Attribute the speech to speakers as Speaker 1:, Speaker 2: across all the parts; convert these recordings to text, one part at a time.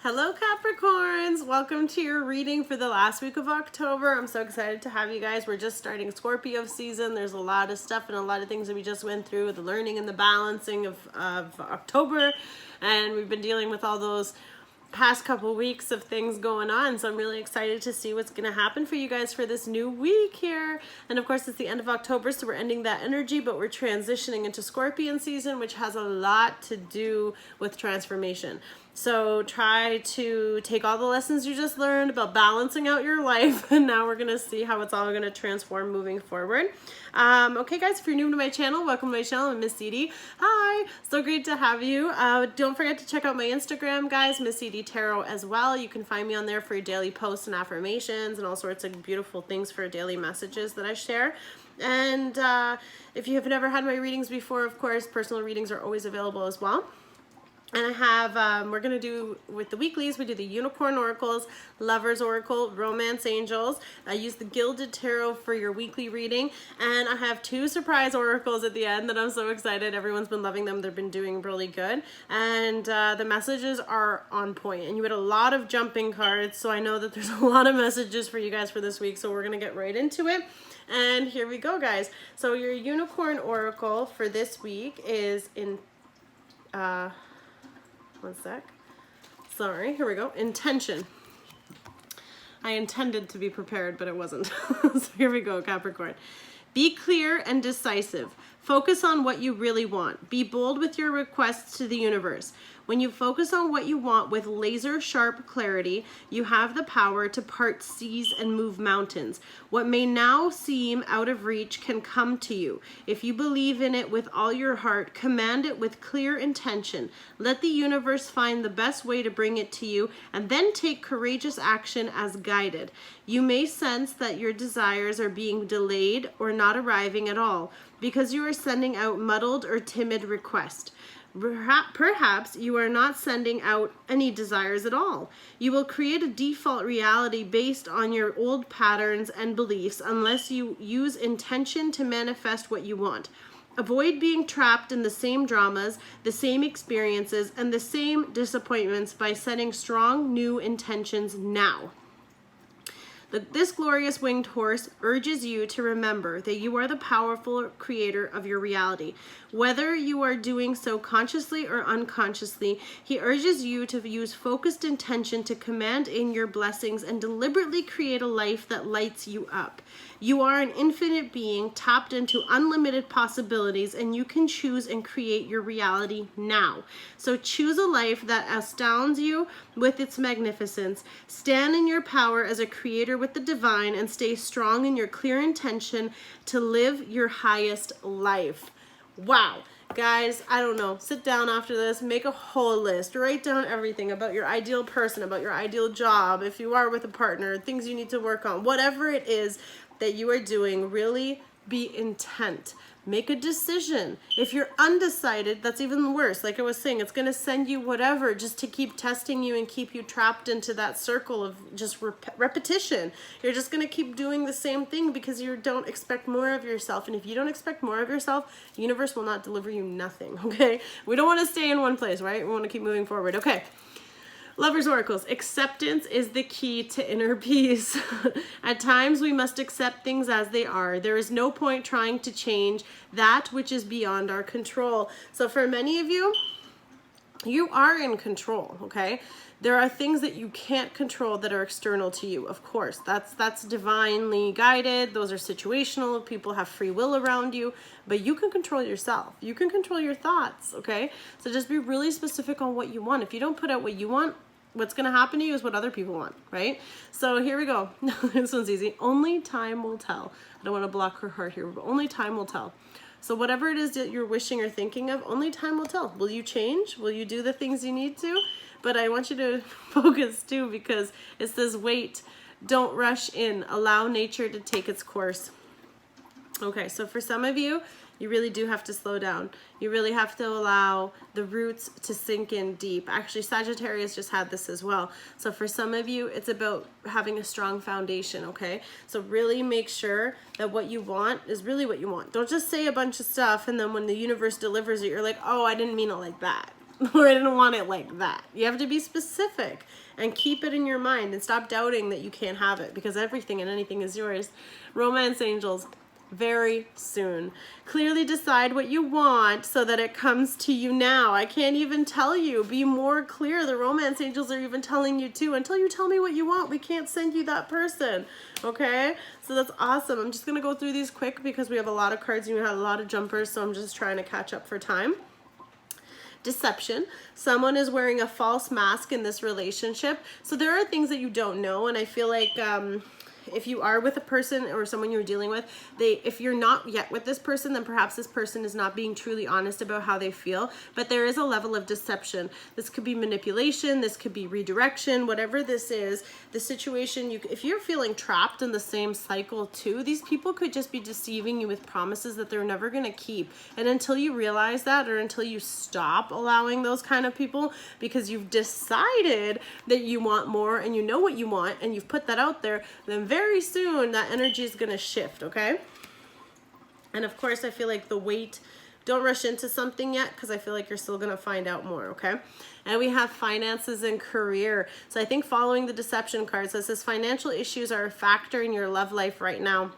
Speaker 1: Hello Capricorns! Welcome to your reading for the last week of October. I'm so excited to have you guys. We're just starting Scorpio season. There's a lot of stuff and a lot of things that we just went through, the learning and the balancing of October. And we've been dealing with all those past couple weeks of things going on, so I'm really excited to see what's going to happen for you guys for this new week here. And of course it's the end of October, so we're ending that energy, but we're transitioning into Scorpion season, which has a lot to do with transformation. So try to take all the lessons you just learned about balancing out your life, and now we're going to see how it's all going to transform moving forward. Okay guys, if you're new to my channel, welcome to my channel. I'm Miss Edie. Hi, so great to have you. Don't forget to check out my Instagram, guys, Missedietarot as well. You can find me on there for your daily posts and affirmations and all sorts of beautiful things for daily messages that I share. And if you have never had my readings before, of course, personal readings are always available as well. And I have, we're going to do, with the weeklies, we do the Unicorn Oracles, Lovers Oracle, Romance Angels. I use the Gilded Tarot for your weekly reading. And I have two surprise oracles at the end that I'm so excited. Everyone's been loving them. They've been doing really good. And the messages are on point. And you had a lot of jumping cards, so I know that there's a lot of messages for you guys for this week. So we're going to get right into it. And here we go, guys. So your Unicorn Oracle for this week is in... one sec. Sorry, here we go. Intention. I intended to be prepared, but it wasn't. So here we go, Capricorn. Be clear and decisive. Focus on what you really want. Be bold with your requests to the universe. When you focus on what you want with laser-sharp clarity, you have the power to part seas and move mountains. What may now seem out of reach can come to you. If you believe in it with all your heart, command it with clear intention. Let the universe find the best way to bring it to you, and then take courageous action as guided. You may sense that your desires are being delayed or not arriving at all, because you are sending out muddled or timid requests. Perhaps you are not sending out any desires at all. You will create a default reality based on your old patterns and beliefs unless you use intention to manifest what you want. Avoid being trapped in the same dramas, the same experiences, and the same disappointments by setting strong new intentions now. This glorious winged horse urges you to remember that you are the powerful creator of your reality. Whether you are doing so consciously or unconsciously, he urges you to use focused intention to command in your blessings and deliberately create a life that lights you up. You are an infinite being tapped into unlimited possibilities, and you can choose and create your reality now. So choose a life that astounds you with its magnificence. Stand in your power as a creator with the divine, and stay strong in your clear intention to live your highest life. Wow. Guys, I don't know, sit down after this, make a whole list, write down everything about your ideal person, about your ideal job, if you are with a partner, things you need to work on, whatever it is that you are doing, really be intent. Make a decision. If you're undecided, that's even worse. Like I was saying, it's going to send you whatever just to keep testing you and keep you trapped into that circle of just repetition. You're just going to keep doing the same thing because you don't expect more of yourself. And if you don't expect more of yourself, the universe will not deliver you nothing, okay? We don't want to stay in one place, right? We want to keep moving forward. Okay. Lovers Oracles. Acceptance is the key to inner peace. At times, we must accept things as they are. There is no point trying to change that which is beyond our control. So for many of you, you are in control, okay? There are things that you can't control that are external to you, of course. That's divinely guided. Those are situational. People have free will around you, but you can control yourself. You can control your thoughts, okay? So just be really specific on what you want. If you don't put out what you want, what's going to happen to you is what other people want, right? So here we go. This one's easy. Only time will tell. I don't want to block her heart here, but only time will tell. So whatever it is that you're wishing or thinking of, only time will tell. Will you change? Will you do the things you need to? But I want you to focus too, because it says wait, don't rush in, allow nature to take its course. Okay, so for some of you, you really do have to slow down. You really have to allow the roots to sink in deep. Actually, Sagittarius just had this as well. So for some of you, it's about having a strong foundation, okay? So really make sure that what you want is really what you want. Don't just say a bunch of stuff and then when the universe delivers it, you're like, oh, I didn't mean it like that. or I didn't want it like that. You have to be specific and keep it in your mind and stop doubting that you can't have it, because everything and anything is yours. Romance angels, very soon. Clearly decide what you want so that it comes to you now. I can't even tell you. Be more clear. The romance angels are even telling you too. Until you tell me what you want, we can't send you that person. Okay? So that's awesome. I'm just going to go through these quick because we have a lot of cards and we have a lot of jumpers, so I'm just trying to catch up for time. Deception. Someone is wearing a false mask in this relationship. So there are things that you don't know, and I feel like if you are with a person or someone you're dealing with, if you're not yet with this person, then perhaps this person is not being truly honest about how they feel, but there is a level of deception. This could be manipulation, this could be redirection, whatever this is, the situation, if you're feeling trapped in the same cycle too, these people could just be deceiving you with promises that they're never going to keep. And until you realize that, or until you stop allowing those kind of people, because you've decided that you want more and you know what you want and you've put that out there, then very soon that energy is going to shift, okay? And of course, I feel like the wait, don't rush into something yet, because I feel like you're still going to find out more, okay? And we have finances and career. So I think following the deception card says financial issues are a factor in your love life right now.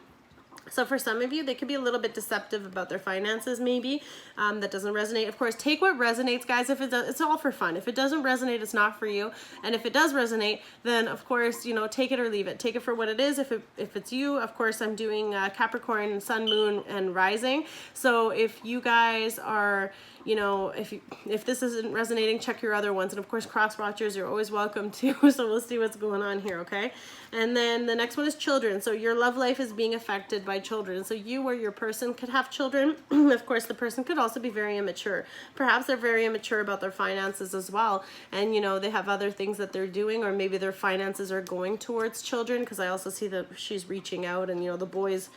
Speaker 1: So for some of you, they could be a little bit deceptive about their finances, maybe. That doesn't resonate. Of course, take what resonates, guys. If it does, it's all for fun. If it doesn't resonate, it's not for you. And if it does resonate, then of course, you know, take it or leave it. Take it for what it is. If it's you, of course, I'm doing Capricorn, Sun, Moon, and Rising. So if you guys are, you know, if this isn't resonating, check your other ones. And of course, cross watchers, you're always welcome to. So we'll see what's going on here, okay? And then the next one is children. So your love life is being affected by children. So you or your person could have children. Of course, the person could also be very immature. Perhaps they're very immature about their finances as well. And, you know, they have other things that they're doing, or maybe their finances are going towards children, because I also see that she's reaching out, and, you know, the boys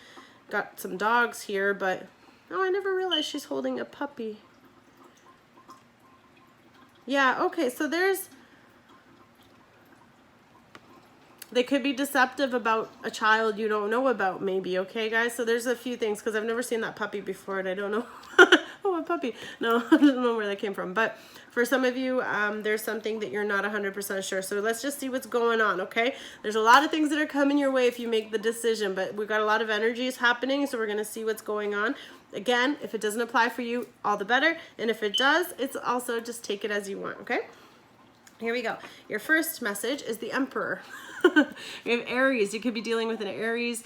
Speaker 1: got some dogs here, but, oh, I never realized she's holding a puppy. Yeah, okay, so they could be deceptive about a child you don't know about, maybe, okay, guys? So there's a few things, because I've never seen that puppy before, and I don't know. Oh, a puppy. No, I don't know where that came from. But for some of you, there's something that you're not 100% sure. So let's just see what's going on, okay? There's a lot of things that are coming your way if you make the decision, but we've got a lot of energies happening, so we're going to see what's going on. Again, if it doesn't apply for you, all the better. And if it does, it's also just take it as you want, okay? Here we go. Your first message is the Emperor. We have Aries. You could be dealing with an Aries.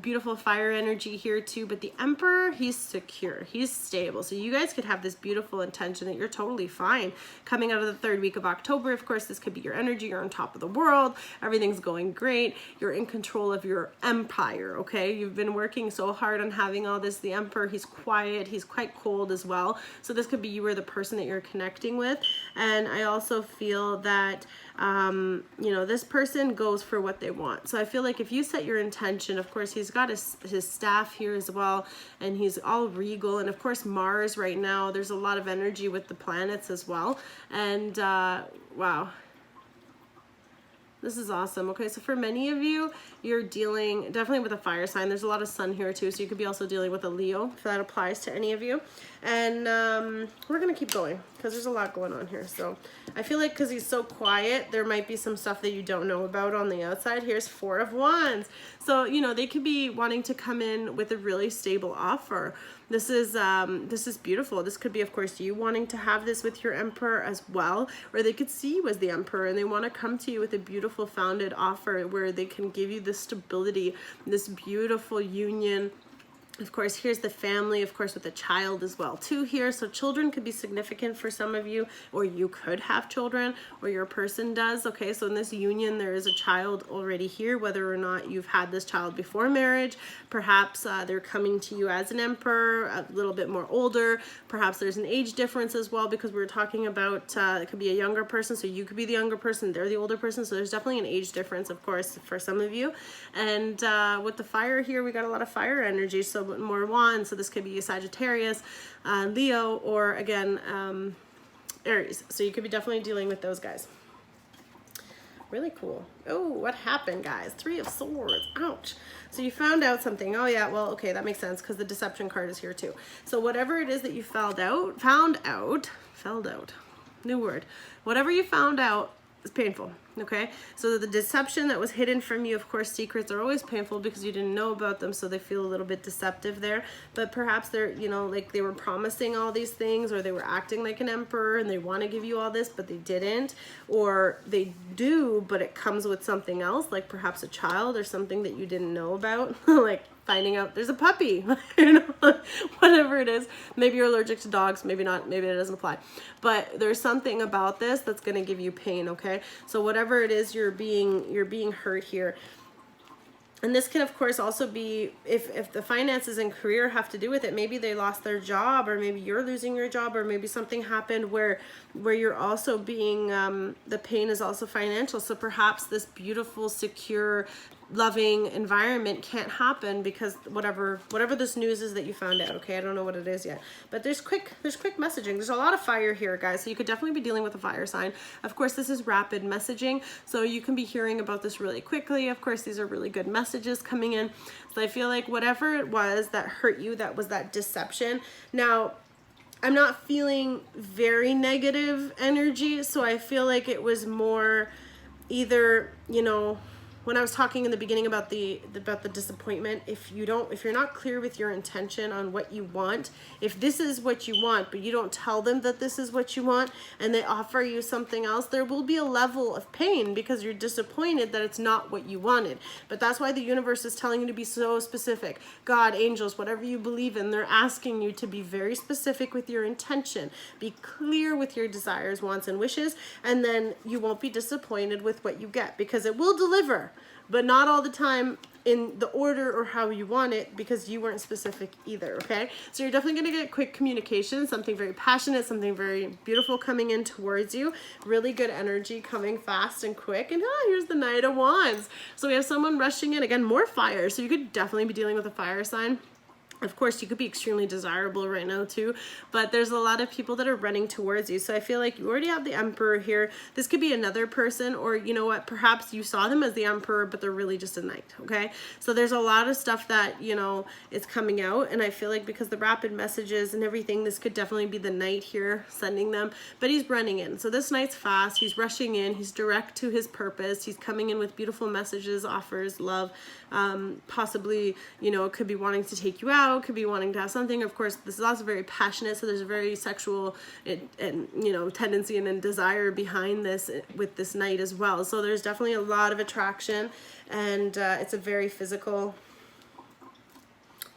Speaker 1: Beautiful fire energy here too. But the Emperor, he's secure. He's stable. So you guys could have this beautiful intention that you're totally fine. Coming out of the third week of October, of course, this could be your energy. You're on top of the world. Everything's going great. You're in control of your empire, okay? You've been working so hard on having all this. The Emperor, he's quiet. He's quite cold as well. So this could be you or the person that you're connecting with. And I also feel that, you know, this person goes for what they want. So I feel like if you set your intention, of course, he's got his staff here as well, and he's all regal. And of course, Mars right now, there's a lot of energy with the planets as well. And wow. This is awesome. Okay, so for many of you, you're dealing definitely with a fire sign. There's a lot of sun here too, so you could be also dealing with a Leo, if that applies to any of you. And we're going to keep going because there's a lot going on here. So I feel like because he's so quiet, there might be some stuff that you don't know about on the outside. Here's 4 of Wands. So, you know, they could be wanting to come in with a really stable offer. This is beautiful. This could be, of course, you wanting to have this with your Emperor as well, or they could see you as the Emperor and they want to come to you with a beautiful founded offer where they can give you this stability, this beautiful union. Of course, here's the family, of course, with a child as well too here. So children could be significant for some of you, or you could have children, or your person does. Okay, so in this union, there is a child already here, whether or not you've had this child before marriage. Perhaps they're coming to you as an Emperor, a little bit more older. Perhaps there's an age difference as well, because we were talking about it could be a younger person, so you could be the younger person, they're the older person. So there's definitely an age difference, of course, for some of you. And with the fire here, we got a lot of fire energy. So more Wands, so this could be a Sagittarius, Leo, or again Aries. So you could be definitely dealing with those guys. Really cool. Oh, what happened, guys? 3 of Swords. Ouch. So you found out something. Oh yeah, well, okay, that makes sense because the deception card is here too. So whatever it is that you found out, Found out. New word. Whatever you found out is painful, okay? So the deception that was hidden from you, of course, secrets are always painful because you didn't know about them, so they feel a little bit deceptive there. But perhaps they're, you know, like they were promising all these things, or they were acting like an emperor and they want to give you all this, but they didn't. Or they do, but it comes with something else, like perhaps a child or something that you didn't know about, like finding out there's a puppy, you know, whatever it is. Maybe you're allergic to dogs, maybe not, maybe it doesn't apply. But there's something about this that's going to give you pain, okay? So whatever it is, you're being hurt here. And this can, of course, also be, if the finances and career have to do with it, maybe they lost their job, or maybe you're losing your job, or maybe something happened where you're also being, the pain is also financial. So perhaps this beautiful, secure, loving environment can't happen because whatever this news is that you found out, okay? I don't know what it is yet, but there's quick messaging. There's a lot of fire here, guys, so you could definitely be dealing with a fire sign. Of course, this is rapid messaging, so you can be hearing about this really quickly. Of course, these are really good messages coming in. So I feel like whatever it was that hurt you, that was that deception. Now, I'm not feeling very negative energy, so I feel like it was more either, you know, when I was talking in the beginning about the disappointment, if you're not clear with your intention on what you want, if this is what you want, but you don't tell them that this is what you want, and they offer you something else, there will be a level of pain because you're disappointed that it's not what you wanted. But that's why the universe is telling you to be so specific. God, angels, whatever you believe in, they're asking you to be very specific with your intention. Be clear with your desires, wants, and wishes, and then you won't be disappointed with what you get, because it will deliver, but not all the time in the order or how you want it, because you weren't specific either, okay? So you're definitely going to get quick communication, something very passionate, something very beautiful coming in towards you, really good energy coming fast and quick. And here's the Knight of Wands. So we have someone rushing in, again, more fire. So you could definitely be dealing with a fire sign. Of course, you could be extremely desirable right now too, but there's a lot of people that are running towards you. So I feel like you already have the Emperor here. This could be another person, or you know what, perhaps you saw them as the Emperor, but they're really just a knight, okay? So there's a lot of stuff that, you know, is coming out, and I feel like because the rapid messages and everything, this could definitely be the knight here sending them, but he's running in. So this knight's fast, he's rushing in, he's direct to his purpose, he's coming in with beautiful messages, offers, love, possibly, you know, could be wanting to take you out, could be wanting to have something. Of course, this is also very passionate, so there's a very sexual and you know, tendency and desire behind this with this knight as well. So there's definitely a lot of attraction, and it's a very physical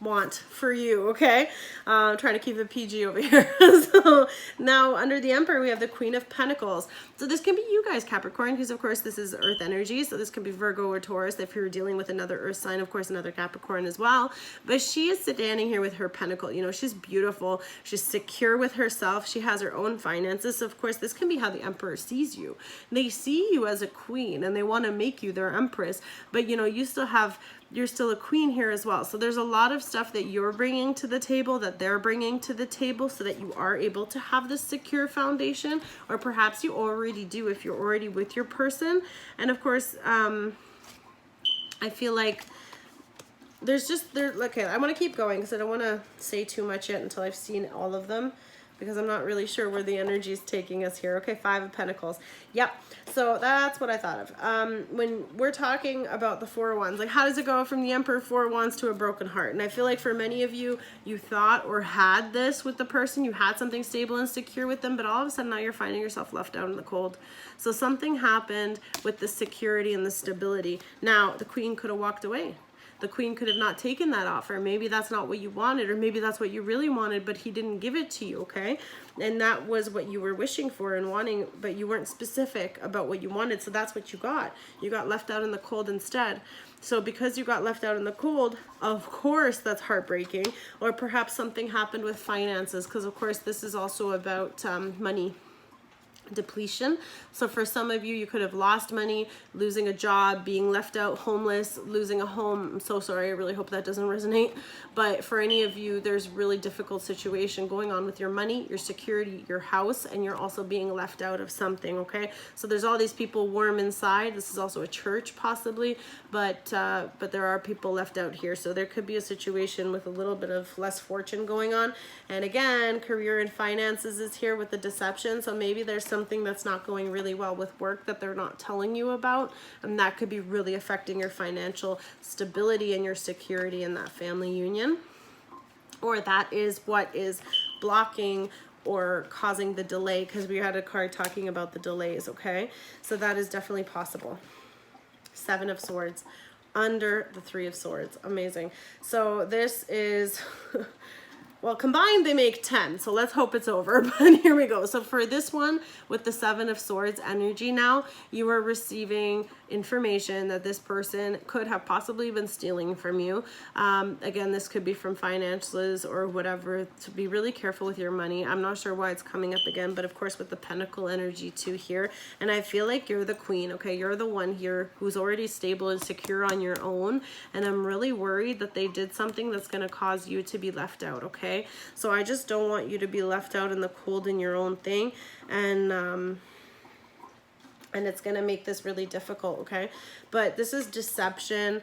Speaker 1: want for you, okay? Trying to keep it PG over here. So now under the Emperor, we have the Queen of Pentacles. So this can be you guys, Capricorn, because of course this is Earth energy. So this can be Virgo or Taurus if you're dealing with another Earth sign, of course, another Capricorn as well. But she is standing here with her pentacle. You know, she's beautiful. She's secure with herself. She has her own finances. So of course, this can be how the Emperor sees you. They see you as a queen and they want to make you their empress. But you know, you're still a queen here as well. So there's a lot of stuff that you're bringing to the table, that they're bringing to the table, so that you are able to have this secure foundation, or perhaps you already do if you're already with your person. And of course, I feel like okay, I want to keep going because I don't want to say too much yet until I've seen all of them, because I'm not really sure where the energy is taking us here. Okay, Five of Pentacles. Yep, so that's what I thought of. When we're talking about the Four of Wands, like how does it go from the Emperor, Four of Wands to a broken heart? And I feel like for many of you, you thought or had this with the person, you had something stable and secure with them, but all of a sudden now you're finding yourself left out in the cold. So something happened with the security and the stability. Now, the Queen could have walked away. The Queen could have not taken that offer. Maybe that's not what you wanted, or maybe that's what you really wanted, but he didn't give it to you, okay? And that was what you were wishing for and wanting, but you weren't specific about what you wanted, so that's what you got. You got left out in the cold instead. So because you got left out in the cold, of course that's heartbreaking. Or perhaps something happened with finances, because of course this is also about money. depletion. So for some of you, you could have lost money, losing a job, being left out homeless, losing a home. I'm so sorry. I really hope that doesn't resonate. But for any of you, there's really difficult situation going on with your money, your security, your house, and you're also being left out of something, okay? So there's all these people warm inside. This is also a church possibly, but there are people left out here. So there could be a situation with a little bit of less fortune going on. And again, career and finances is here with the deception. So maybe there's something that's not going really well with work that they're not telling you about, and that could be really affecting your financial stability and your security in that family union. Or that is what is blocking or causing the delay, because we had a card talking about the delays, okay? So that is definitely possible. 7 of Swords under the 3 of Swords. Amazing. So this is well, combined they make 10, so let's hope it's over. But here we go. So for this one, with the 7 of Swords energy now, you are receiving information that this person could have possibly been stealing from you. Again, this could be from finances or whatever. To be really careful with your money. I'm not sure why it's coming up again, but of course with the Pentacle energy too here. And I feel like you're the queen, okay? You're the one here who's already stable and secure on your own. And I'm really worried that they did something that's going to cause you to be left out, okay? So I just don't want you to be left out in the cold in your own thing. And it's going to make this really difficult, okay? But this is deception.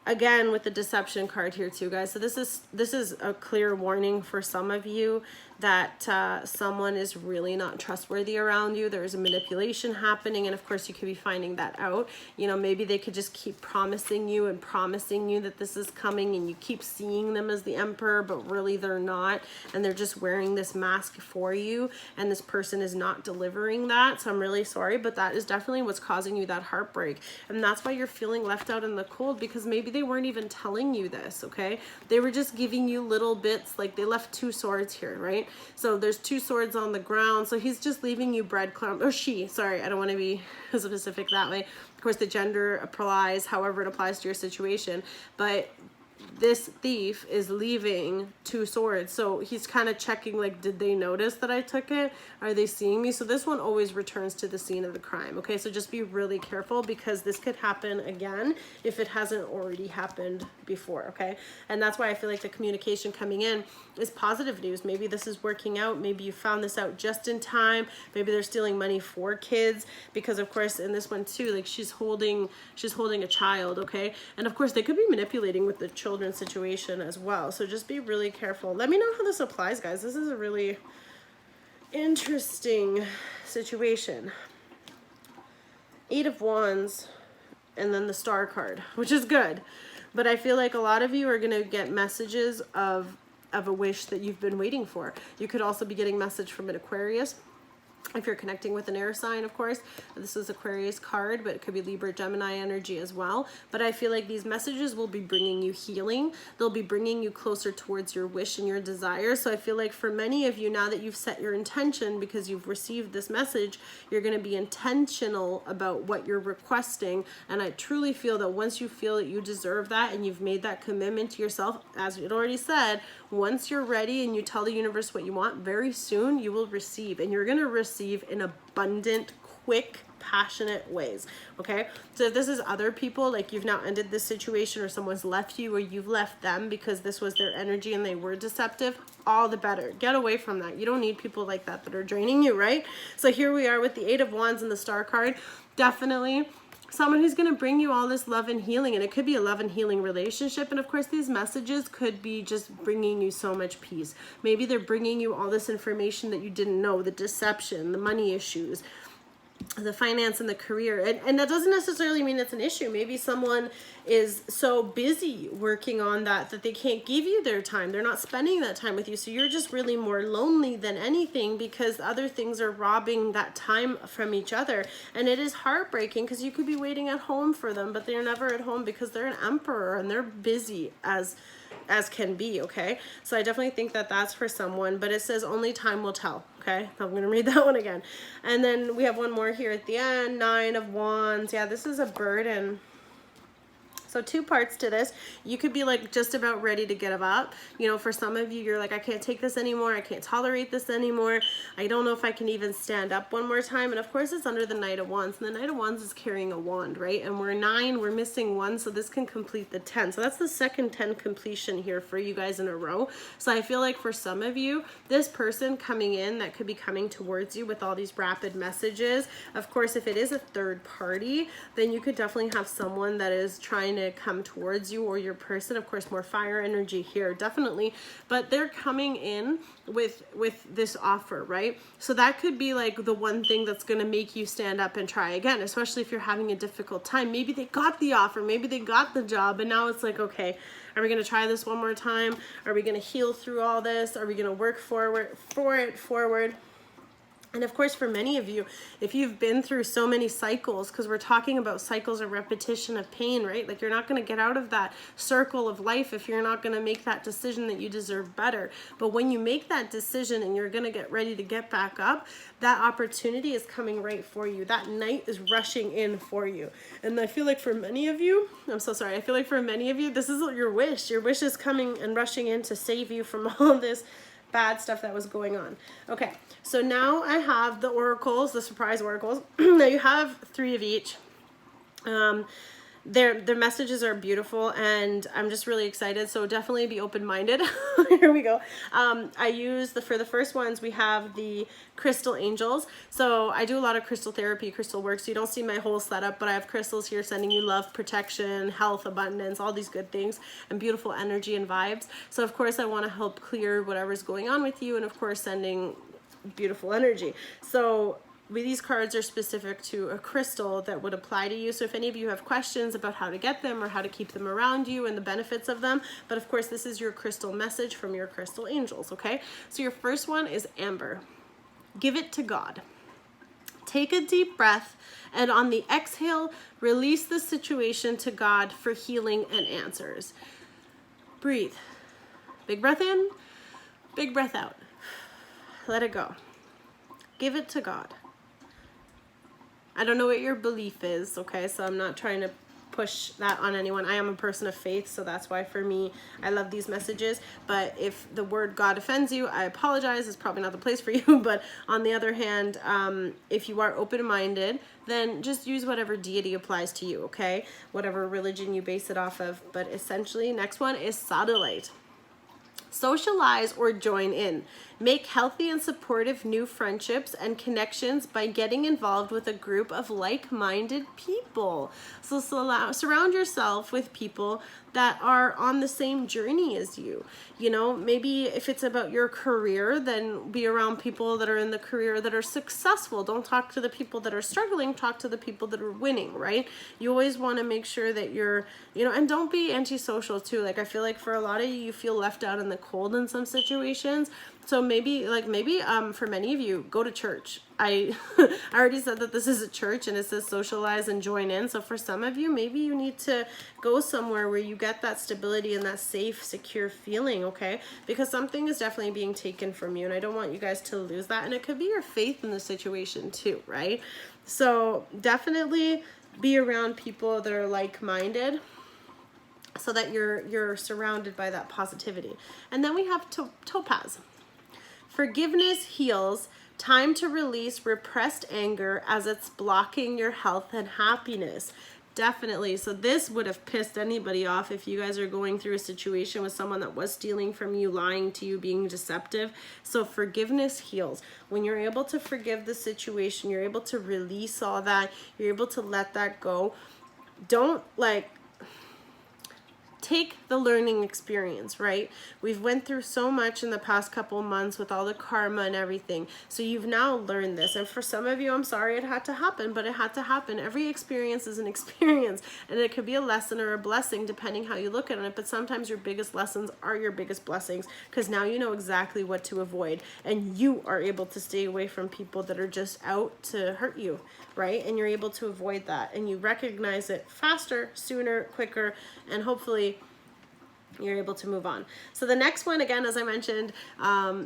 Speaker 1: Again, with the deception card here too, guys. So this is a clear warning for some of you that someone is really not trustworthy around you. There is a manipulation happening, and of course you could be finding that out. You know, maybe they could just keep promising you that this is coming, and you keep seeing them as the emperor, but really they're not, and they're just wearing this mask for you, and this person is not delivering that. So I'm really sorry, but that is definitely what's causing you that heartbreak, and that's why you're feeling left out in the cold, because maybe they weren't even telling you this, okay? They were just giving you little bits, like they left 2 swords here, right? So there's 2 swords on the ground. So he's just leaving you breadcrumbs, or she, sorry, I don't want to be specific that way. Of course, the gender applies however it applies to your situation, but this thief is leaving 2 swords. So he's kind of checking, like, did they notice that I took it? Are they seeing me? So this one always returns to the scene of the crime, okay? So just be really careful, because this could happen again if it hasn't already happened before, okay? And that's why I feel like the communication coming in is positive news. Maybe this is working out. Maybe you found this out just in time. Maybe they're stealing money for kids, because of course in this one too, like she's holding a child, okay? And of course they could be manipulating with the children situation as well. So just be really careful. Let me know how this applies, guys. This is a really interesting situation. 8 of Wands and then the Star card, which is good. But I feel like a lot of you are going to get messages of a wish that you've been waiting for. You could also be getting message from an Aquarius. If you're connecting with an air sign, of course, this is Aquarius card, but it could be Libra, Gemini energy as well. But I feel like these messages will be bringing you healing. They'll be bringing you closer towards your wish and your desire. So I feel like for many of you, now that you've set your intention because you've received this message, you're going to be intentional about what you're requesting. And I truly feel that once you feel that you deserve that and you've made that commitment to yourself, as we already said, once you're ready and you tell the universe what you want, very soon you will receive, and you're going to receive in abundant, quick, passionate ways, okay? So if this is other people, like you've now ended this situation, or someone's left you, or you've left them because this was their energy and they were deceptive, all the better. Get away from that. You don't need people like that that are draining you, right? So here we are with the 8 of Wands and the Star card. Definitely someone who's going to bring you all this love and healing, and it could be a love and healing relationship. And of course these messages could be just bringing you so much peace. Maybe they're bringing you all this information that you didn't know, the deception, the money issues, the finance and the career, and that doesn't necessarily mean it's an issue. Maybe someone is so busy working on that they can't give you their time. They're not spending that time with you, so you're just really more lonely than anything, because other things are robbing that time from each other. And it is heartbreaking, because you could be waiting at home for them, but they're never at home because they're an emperor and they're busy as can be, okay? So I definitely think that that's for someone, but it says only time will tell, okay? I'm going to read that one again. And then we have one more here at the end, 9 of Wands. Yeah, this is a burden. So 2 parts to this. You could be like just about ready to give up. You know, for some of you, you're like, I can't take this anymore. I can't tolerate this anymore. I don't know if I can even stand up one more time. And of course it's under the Knight of Wands, and the Knight of Wands is carrying a wand, right? And we're 9, we're missing 1. So this can complete the 10. So that's the second 10 completion here for you guys in a row. So I feel like for some of you, this person coming in that could be coming towards you with all these rapid messages, of course, if it is a third party, then you could definitely have someone that is trying to come towards you, or your person. Of course, more fire energy here, definitely, but they're coming in with this offer, right? So that could be like the one thing that's going to make you stand up and try again, especially if you're having a difficult time. Maybe they got the offer, maybe they got the job, and now it's like, okay, are we going to try this one more time? Are we going to heal through all this? Are we going to work forward? And of course, for many of you, if you've been through so many cycles, because we're talking about cycles of repetition of pain, right? Like, you're not going to get out of that circle of life if you're not going to make that decision that you deserve better. But when you make that decision and you're going to get ready to get back up, that opportunity is coming right for you. That Knight is rushing in for you. And I feel like for many of you, I'm so sorry, I feel like for many of you, this is your wish. Your wish is coming and rushing in to save you from all this bad stuff that was going on. Okay, so now I have the oracles, the surprise oracles. Now you have 3 of each. Their messages are beautiful, and I'm just really excited. So definitely be open-minded. Here we go. I use for the first ones, we have the crystal angels. So I do a lot of crystal therapy, crystal work. So you don't see my whole setup, but I have crystals here sending you love, protection, health, abundance, all these good things, and beautiful energy and vibes. So of course I want to help clear whatever's going on with you, and of course sending beautiful energy. So these cards are specific to a crystal that would apply to you. So if any of you have questions about how to get them or how to keep them around you and the benefits of them, but of course this is your crystal message from your crystal angels, okay? So your first one is amber. Give it to God. Take a deep breath, and on the exhale, release the situation to God for healing and answers. Breathe. Big breath in, big breath out. Let it go. Give it to God. I don't know what your belief is, okay? So I'm not trying to push that on anyone. I am a person of faith, so that's why for me, I love these messages. But if the word God offends you, I apologize. It's probably not the place for you. But on the other hand, if you are open-minded, then just use whatever deity applies to you, okay? Whatever religion you base it off of. But essentially, next one is satellite. Socialize or join in. Make healthy and supportive new friendships and connections by getting involved with a group of like-minded people. So surround yourself with people that are on the same journey as you. You know, maybe if it's about your career, then be around people that are in the career that are successful. Don't talk to the people that are struggling, talk to the people that are winning, right? You always want to make sure that you're, you know, and don't be antisocial too. Like, I feel like for a lot of you, you feel left out in the cold in some situations. So maybe for many of you, go to church. I already said that this is a church and it says socialize and join in. So for some of you, maybe you need to go somewhere where you get that stability and that safe, secure feeling, okay? Because something is definitely being taken from you, and I don't want you guys to lose that. And it could be your faith in the situation too, right? So definitely be around people that are like-minded, so that you're surrounded by that positivity. And then we have topaz. Forgiveness heals. Time to release repressed anger as it's blocking your health and happiness. Definitely. So this would have pissed anybody off if you guys are going through a situation with someone that was stealing from you, lying to you, being deceptive. So forgiveness heals. When you're able to forgive the situation, you're able to release all that, you're able to let that go. Don't take the learning experience, right? We've went through so much in the past couple months with all the karma and everything. So you've now learned this. And for some of you, I'm sorry it had to happen, but it had to happen. Every experience is an experience, and it could be a lesson or a blessing depending how you look at it. But sometimes your biggest lessons are your biggest blessings, because now you know exactly what to avoid, and you are able to stay away from people that are just out to hurt you, right? And you're able to avoid that, and you recognize it faster, sooner, quicker, and hopefully you're able to move on. So the next one, again, as I mentioned,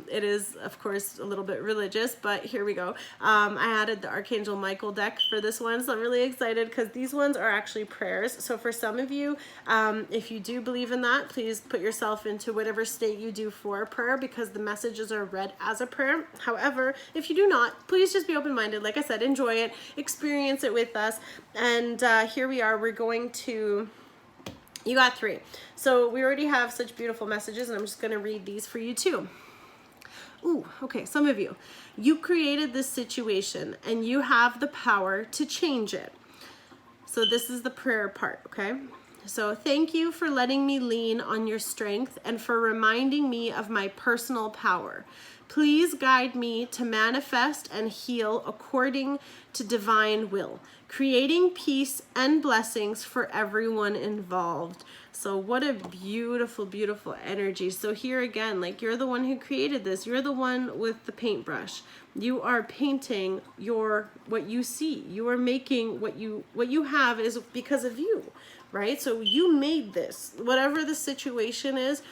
Speaker 1: it is of course a little bit religious, but here we go. I added the Archangel Michael deck for this one, so I'm really excited because these ones are actually prayers. So for some of you, if you do believe in that, please put yourself into whatever state you do for a prayer, because the messages are read as a prayer. However, if you do not, please just be open-minded. Like I said, enjoy it, experience it with us. And here we are. We're going to... You got 3. So we already have such beautiful messages, and I'm just going to read these for you too. Ooh, okay, some of you. You created this situation, and you have the power to change it. So this is the prayer part, okay? So thank you for letting me lean on your strength and for reminding me of my personal power. Please guide me to manifest and heal according to divine will, creating peace and blessings for everyone involved. So what a beautiful, beautiful energy. So here again, like, you're the one who created this. You're the one with the paintbrush. You are painting what you see. You are making what you have is because of you, right? So you made this. Whatever the situation is,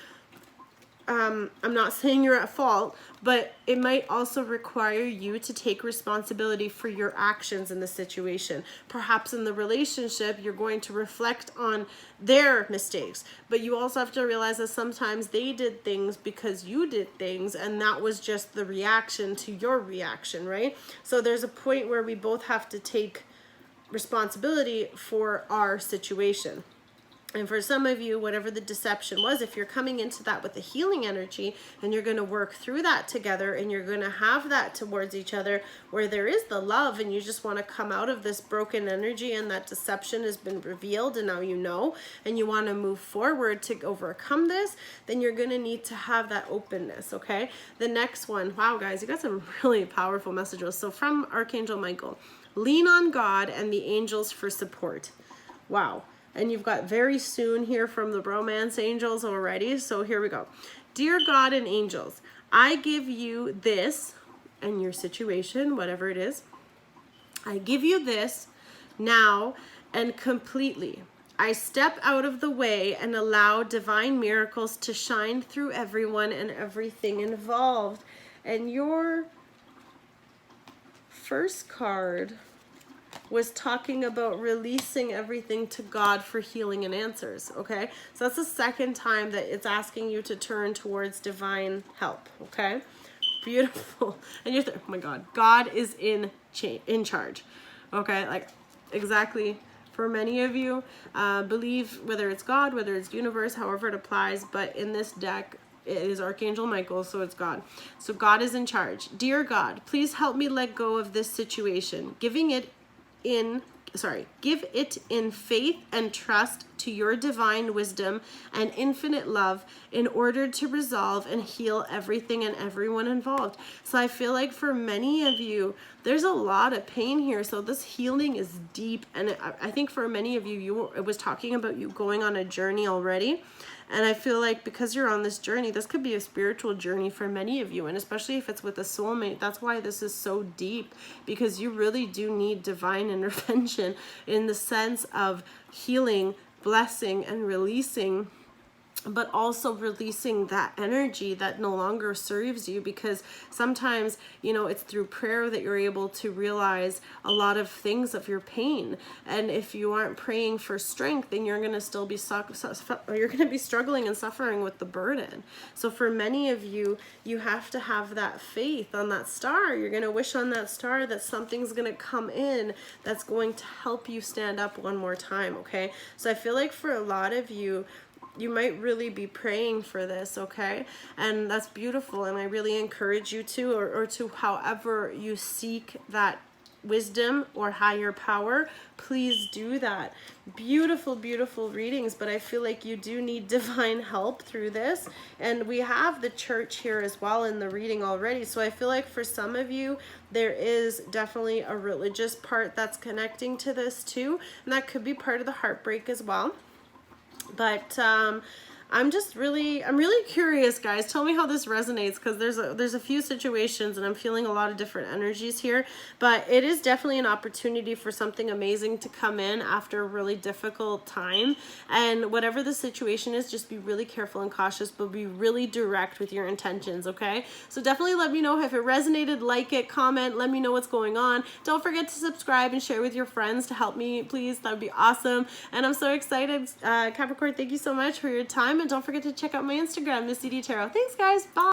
Speaker 1: I'm not saying you're at fault, but it might also require you to take responsibility for your actions in the situation. Perhaps in the relationship, you're going to reflect on their mistakes, but you also have to realize that sometimes they did things because you did things, and that was just the reaction to your reaction, right? So there's a point where we both have to take responsibility for our situation. And for some of you, whatever the deception was, if you're coming into that with a healing energy, and you're going to work through that together, and you're going to have that towards each other where there is the love, and you just want to come out of this broken energy, and that deception has been revealed, and now you know, and you want to move forward to overcome this, then you're going to need to have that openness, okay? The next one, wow, guys, you got some really powerful messages. So from Archangel Michael, lean on God and the angels for support. Wow. And you've got very soon here from the romance angels already. So here we go. Dear God and angels, I give you this and your situation, whatever it is. I give you this now and completely. I step out of the way and allow divine miracles to shine through everyone and everything involved. And your first card was talking about releasing everything to God for healing and answers, okay? So that's the second time that it's asking you to turn towards divine help, okay? Beautiful. And you're oh my God, God is in charge, okay? Like, exactly. For many of you, believe whether it's God, whether it's universe, however it applies, but in this deck, it is Archangel Michael, so it's God. So God is in charge. Dear God, please help me let go of this situation, give it in faith and trust to your divine wisdom and infinite love in order to resolve and heal everything and everyone involved. So I feel like for many of you, there's a lot of pain here. So this healing is deep. And I think for many of you, it was talking about you going on a journey already. And I feel like because you're on this journey, this could be a spiritual journey for many of you. And especially if it's with a soulmate, that's why this is so deep, because you really do need divine intervention in the sense of healing, blessing, and releasing, but also releasing that energy that no longer serves you, because sometimes, you know, it's through prayer that you're able to realize a lot of things of your pain. And if you aren't praying for strength, then you're going to still be struggling and suffering with the burden. So for many of you, you have to have that faith on that star. You're going to wish on that star that something's going to come in that's going to help you stand up one more time, okay? So I feel like for a lot of you, you might really be praying for this, okay? And that's beautiful, and I really encourage you to, or to however you seek that wisdom or higher power, please do that. Beautiful, beautiful readings, but I feel like you do need divine help through this. And we have the church here as well in the reading already. So I feel like for some of you, there is definitely a religious part that's connecting to this too. And that could be part of the heartbreak as well. But I'm really curious, guys. Tell me how this resonates, because there's a few situations and I'm feeling a lot of different energies here, but it is definitely an opportunity for something amazing to come in after a really difficult time. And whatever the situation is, just be really careful and cautious, but be really direct with your intentions, okay? So definitely let me know if it resonated, like it, comment, let me know what's going on. Don't forget to subscribe and share with your friends to help me, please. That would be awesome. And I'm so excited. Capricorn, thank you so much for your time. And don't forget to check out my Instagram, Missedietarot. Thanks, guys. Bye.